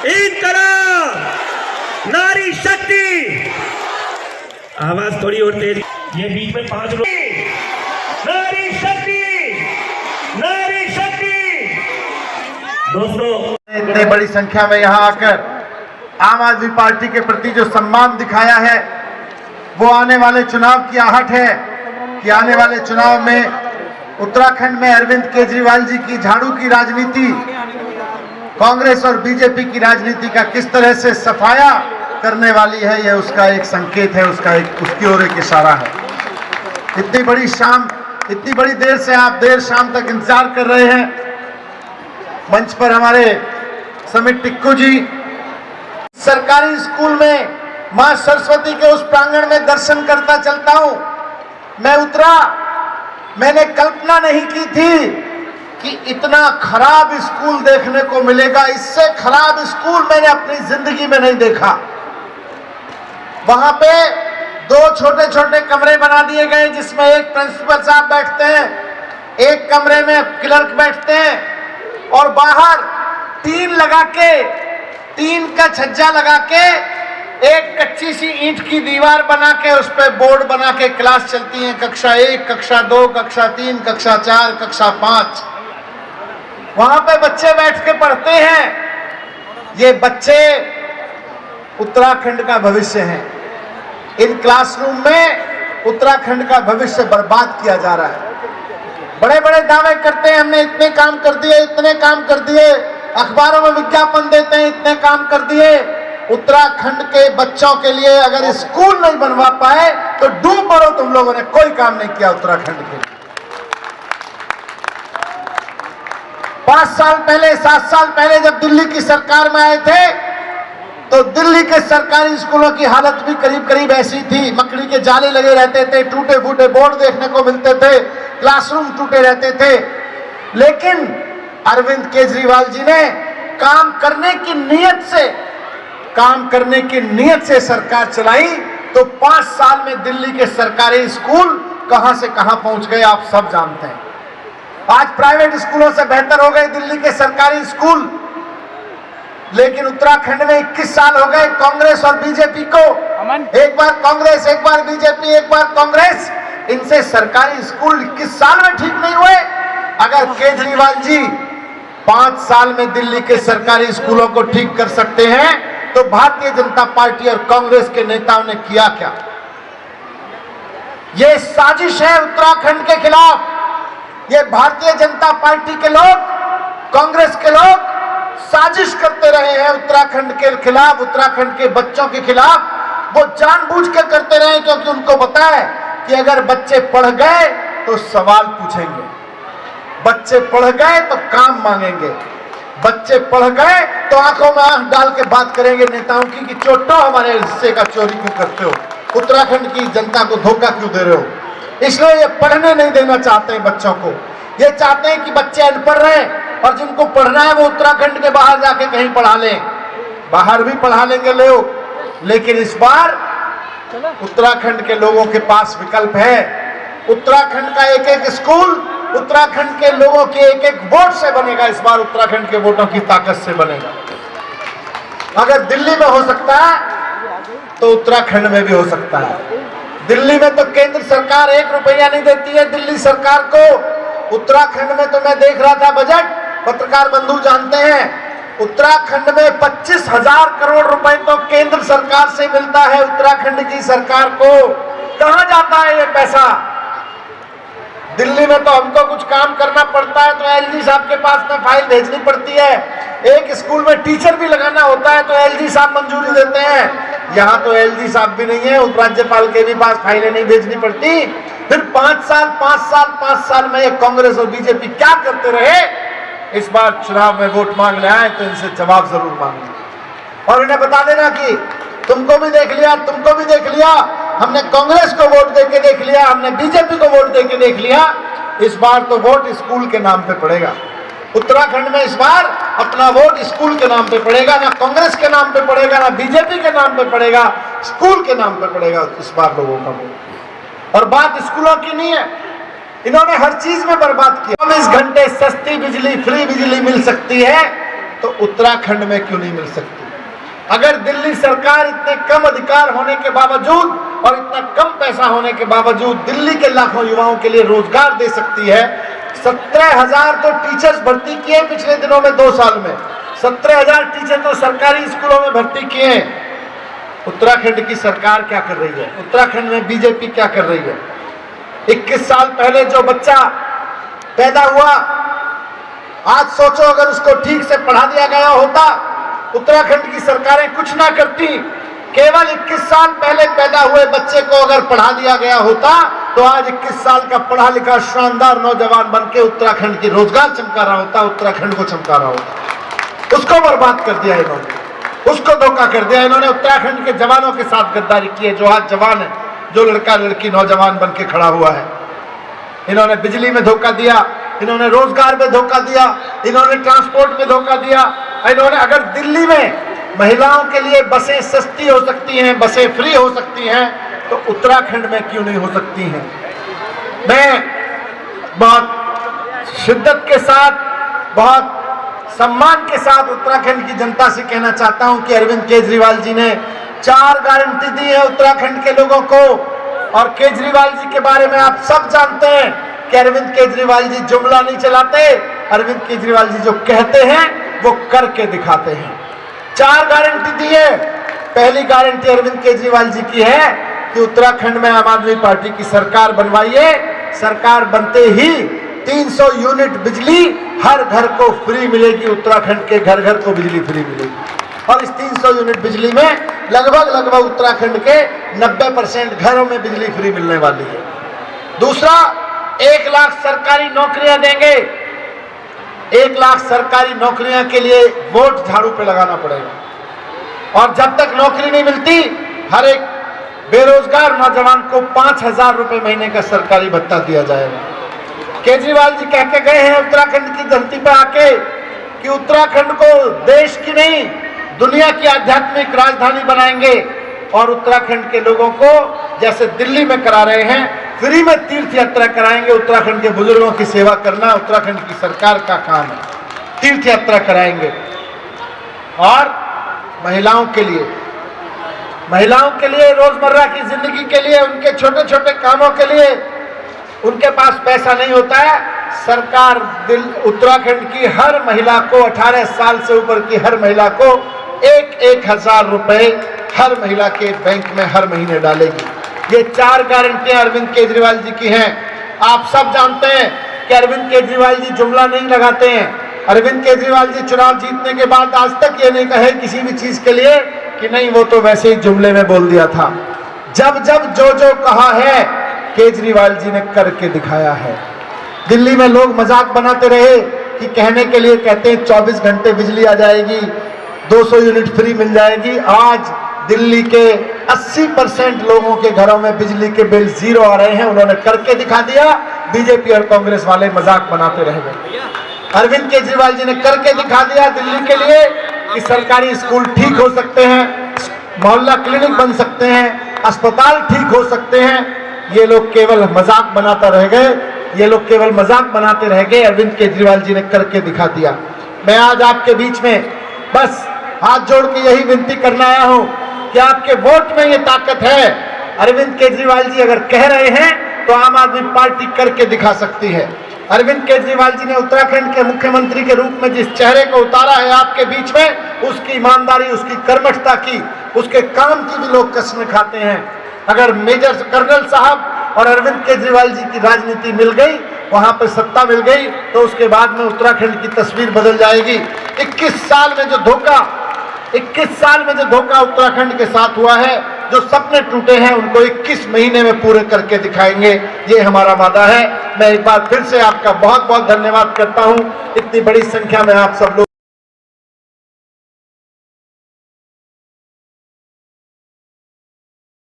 इनकलाब, नारी शक्ति। आवाज थोड़ी और तेज, ये बीच में 5 लोग। नारी शक्ति, नारी शक्ति। दोस्तों, इतनी बड़ी संख्या में यहाँ आकर आम आदमी पार्टी के प्रति जो सम्मान दिखाया है, वो आने वाले चुनाव की आहट है कि आने वाले चुनाव में उत्तराखंड में अरविंद केजरीवाल जी की झाड़ू की राजनीति कांग्रेस और बीजेपी की राजनीति का किस तरह से सफाया करने वाली है, यह उसका एक संकेत है, उसकी ओर एक इशारा है। इतनी बड़ी देर से आप देर शाम तक इंतजार कर रहे हैं। मंच पर हमारे समित टिक्कू जी, सरकारी स्कूल में मां सरस्वती के उस प्रांगण में दर्शन करता चलता हूं। मैं उतरा, मैंने कल्पना नहीं की थी कि इतना खराब स्कूल देखने को मिलेगा। इससे खराब स्कूल मैंने अपनी जिंदगी में नहीं देखा। वहां पे 2 छोटे छोटे कमरे बना दिए गए, जिसमें एक प्रिंसिपल साहब बैठते हैं, एक कमरे में क्लर्क बैठते हैं, और बाहर टीन का छज्जा लगा के एक कच्ची सी ईंट की दीवार बना के उस पर बोर्ड बना के क्लास चलती है। कक्षा 1, कक्षा 2, कक्षा 3, कक्षा 4, कक्षा 5। वहां पे बच्चे बैठ के पढ़ते हैं। ये बच्चे उत्तराखंड का भविष्य हैं। इन क्लासरूम में उत्तराखंड का भविष्य बर्बाद किया जा रहा है। बड़े बड़े दावे करते हैं, हमने इतने काम कर दिए, इतने काम कर दिए, अखबारों में विज्ञापन देते हैं, इतने काम कर दिए। उत्तराखंड के बच्चों के लिए अगर स्कूल नहीं बनवा पाए तो डूब मरो तुम लोगों ने, कोई काम नहीं किया उत्तराखंड के लिए। 5 साल पहले, 7 साल पहले जब दिल्ली की सरकार में आए थे, तो दिल्ली के सरकारी स्कूलों की हालत भी करीब करीब ऐसी थी। मकड़ी के जाले लगे रहते थे, टूटे फूटे बोर्ड देखने को मिलते थे, क्लासरूम टूटे रहते थे। लेकिन अरविंद केजरीवाल जी ने काम करने की नीयत से सरकार चलाई, तो 5 साल में दिल्ली के सरकारी स्कूल कहां से कहां पहुंच गए आप सब जानते हैं। आज प्राइवेट स्कूलों से बेहतर हो गए दिल्ली के सरकारी स्कूल। लेकिन उत्तराखंड में 21 साल हो गए कांग्रेस और बीजेपी को। एक बार कांग्रेस, एक बार बीजेपी, एक बार कांग्रेस। इनसे सरकारी स्कूल 21 साल में ठीक नहीं हुए। अगर केजरीवाल जी 5 साल में दिल्ली के सरकारी स्कूलों को ठीक कर सकते हैं, तो भारतीय जनता पार्टी और कांग्रेस के नेताओं ने किया क्या? यह साजिश है उत्तराखंड के खिलाफ। ये भारतीय जनता पार्टी के लोग, कांग्रेस के लोग साजिश करते रहे हैं उत्तराखंड के खिलाफ, उत्तराखंड के बच्चों के खिलाफ। वो जानबूझ के करते रहे, क्योंकि उनको पता है कि अगर बच्चे पढ़ गए तो सवाल पूछेंगे, बच्चे पढ़ गए तो काम मांगेंगे, बच्चे पढ़ गए तो आंखों में आंख डाल के बात करेंगे नेताओं की कि चोटो हमारे हिस्से का चोरी क्यों करते हो, उत्तराखंड की जनता को धोखा क्यों दे रहे हो। इसलिए ये पढ़ने नहीं देना चाहते हैं बच्चों को। ये चाहते हैं कि बच्चे अनपढ़ रहें, और जिनको पढ़ना है वो उत्तराखंड के बाहर जाके कहीं पढ़ा लें। बाहर भी पढ़ा लेंगे लोग, लेकिन इस बार उत्तराखंड के लोगों के पास विकल्प है। उत्तराखंड का एक एक स्कूल उत्तराखंड के लोगों के एक एक वोट से बनेगा। इस बार उत्तराखंड के वोटों की ताकत से बनेगा। अगर दिल्ली में हो सकता है तो उत्तराखंड में भी हो सकता है। दिल्ली में तो केंद्र सरकार 1 रुपया नहीं देती है दिल्ली सरकार को। उत्तराखंड में तो मैं देख रहा था बजट, पत्रकार बंधु जानते हैं, उत्तराखंड में 25,000 करोड़ रुपए तो केंद्र सरकार से मिलता है उत्तराखंड की सरकार को। कहां जाता है ये पैसा? दिल्ली में तो हमको कुछ काम करना पड़ता है तो एलजी साहब के पास में फाइल भेजनी पड़ती है। एक स्कूल में टीचर भी लगाना होता है तो एलजी साहब मंजूरी देते हैं। यहाँ तो एलजी साहब भी नहीं है, उपराज्यपाल के भी पास फाइलें नहीं भेजनी पड़ती। फिर 5 साल में ये कांग्रेस और बीजेपी क्या करते रहे? इस बार चुनाव में वोट मांगने आए तो इनसे जवाब जरूर मांगना और इन्हें बता देना कि तुमको भी देख लिया, तुमको भी देख लिया, हमने कांग्रेस को वोट देके देख लिया, हमने बीजेपी को वोट देके देख लिया। इस बार तो वोट स्कूल के नाम पे पड़ेगा। उत्तराखंड में इस बार अपना वोट स्कूल के नाम पे पड़ेगा, ना कांग्रेस के नाम पे पड़ेगा, ना बीजेपी के नाम पे पड़ेगा, स्कूल के नाम पे पड़ेगा इस बार लोगों का वोट। और बात स्कूलों की नहीं है, इन्होंने हर चीज में बर्बाद किया। 24 घंटे सस्ती बिजली, फ्री बिजली मिल सकती है, तो उत्तराखंड में क्यों नहीं मिल सकती? अगर दिल्ली सरकार इतने कम अधिकार होने के बावजूद और इतना कम पैसा होने के बावजूद दिल्ली के लाखों युवाओं के लिए रोजगार दे सकती है, 17,000 तो टीचर्स भर्ती किए पिछले दिनों में 2 साल में, 17,000 टीचर तो सरकारी स्कूलों में भर्ती किए। उत्तराखंड की सरकार क्या कर रही है? उत्तराखंड में बीजेपी क्या कर रही है? 21 साल पहले जो बच्चा पैदा हुआ, आज सोचो अगर उसको ठीक से पढ़ा दिया गया होता, उत्तराखंड की सरकारें कुछ ना करती, केवल 21 साल पहले पैदा हुए बच्चे को अगर पढ़ा दिया गया होता तो आज 21 साल का पढ़ा लिखा शानदार नौजवान बनके उत्तराखंड की रोजगार चमका रहा होता, उत्तराखंड को चमका रहा होता। उसको बर्बाद कर दिया इन्होंने, उसको धोखा कर दिया इन्होंने। उत्तराखंड के जवानों के साथ गद्दारी की है, जो आज जवान है, जो लड़का लड़की नौजवान बन के खड़ा हुआ है। इन्होंने बिजली में धोखा दिया, इन्होंने रोजगार में धोखा दिया, इन्होंने ट्रांसपोर्ट में धोखा दिया। इन्होंने अगर दिल्ली में महिलाओं के लिए बसें सस्ती हो सकती हैं, बसें फ्री हो सकती हैं, तो उत्तराखंड में क्यों नहीं हो सकती हैं? मैं बहुत शिद्दत के साथ, बहुत सम्मान के साथ उत्तराखंड की जनता से कहना चाहता हूं कि अरविंद केजरीवाल जी ने 4 गारंटी दी है उत्तराखंड के लोगों को। और केजरीवाल जी के बारे में आप सब जानते हैं कि अरविंद केजरीवाल जी जुमला नहीं चलाते, अरविंद केजरीवाल जी जो कहते हैं वो करके दिखाते हैं। 4 गारंटी दी है। पहली गारंटी अरविंद केजरीवाल जी की है कि उत्तराखंड में आम आदमी पार्टी की सरकार बनवाइए, सरकार बनते ही 300 यूनिट बिजली हर घर को फ्री मिलेगी, उत्तराखंड के घर घर को बिजली फ्री मिलेगी। और इस 300 यूनिट बिजली में लगभग उत्तराखंड के 90% घरों में बिजली फ्री मिलने वाली है। दूसरा, 1 लाख सरकारी नौकरियां देंगे। 1 लाख सरकारी नौकरियां के लिए वोट झाड़ू पे लगाना पड़ेगा। और जब तक नौकरी नहीं मिलती, हर एक बेरोजगार नौजवान को 5,000 रुपए महीने का सरकारी भत्ता दिया जाएगा। केजरीवाल जी कह के गए हैं उत्तराखंड की धरती पर आके कि उत्तराखंड को देश की नहीं, दुनिया की आध्यात्मिक राजधानी बनाएंगे। और उत्तराखंड के लोगों को जैसे दिल्ली में करा रहे हैं, फ्री में तीर्थ यात्रा कराएंगे। उत्तराखंड के बुजुर्गों की सेवा करना उत्तराखंड की सरकार का काम है, तीर्थ यात्रा कराएंगे। और महिलाओं के लिए रोजमर्रा की जिंदगी के लिए, उनके छोटे छोटे कामों के लिए उनके पास पैसा नहीं होता है। सरकार उत्तराखंड की हर महिला को, 18 साल से ऊपर की हर महिला को 1,000 रुपए हर महिला के बैंक में हर महीने डालेगी। ये 4 गारंटियां अरविंद केजरीवाल जी की हैं। आप सब जानते हैं कि अरविंद केजरीवाल जी जुमला नहीं लगाते हैं। अरविंद केजरीवाल जी चुनाव जीतने के बाद आज तक ये नहीं कहे किसी भी चीज के लिए कि नहीं वो तो वैसे ही जुमले में बोल दिया था। जब जो कहा है केजरीवाल जी ने करके दिखाया है। दिल्ली में लोग मजाक बनाते रहे कि कहने के लिए कहते हैं 24 घंटे बिजली आ जाएगी, 200 यूनिट फ्री मिल जाएगी। आज दिल्ली के 80% लोगों के घरों में बिजली के बिल 0 आ रहे हैं। उन्होंने करके दिखा दिया। बीजेपी और कांग्रेस वाले मजाक बनाते रह गए। अरविंद केजरीवाल जी ने करके दिखा दिया दिल्ली के लिए कि सरकारी स्कूल ठीक हो सकते हैं, मोहल्ला क्लिनिक बन सकते हैं, अस्पताल ठीक हो सकते हैं। ये लोग केवल मजाक बनाता रह गए, ये लोग केवल मजाक बनाते रह गए। अरविंद केजरीवाल जी ने करके दिखा दिया। मैं आज आपके बीच में बस हाथ जोड़ के यही विनती करना आया हूं कि आपके वोट में ये ताकत है। अरविंद केजरीवाल जी अगर कह रहे हैं तो आम आदमी पार्टी करके दिखा सकती है। अरविंद केजरीवाल जी ने उत्तराखंड के मुख्यमंत्री के रूप में जिस चेहरे को उतारा है आपके बीच में, उसकी ईमानदारी, उसकी कर्मठता की, उसके काम की भी लोग कसमें खाते हैं। अगर मेजर कर्नल साहब और अरविंद केजरीवाल जी की राजनीति मिल गई, वहां पर सत्ता मिल गई, तो उसके बाद में उत्तराखंड की तस्वीर बदल जाएगी। 21 साल में जो धोखा उत्तराखंड के साथ हुआ है, जो सपने टूटे हैं, उनको 21 महीने में पूरे करके दिखाएंगे। ये हमारा वादा है। मैं एक बार फिर से आपका बहुत बहुत धन्यवाद करता हूं। इतनी बड़ी संख्या में आप सब लोग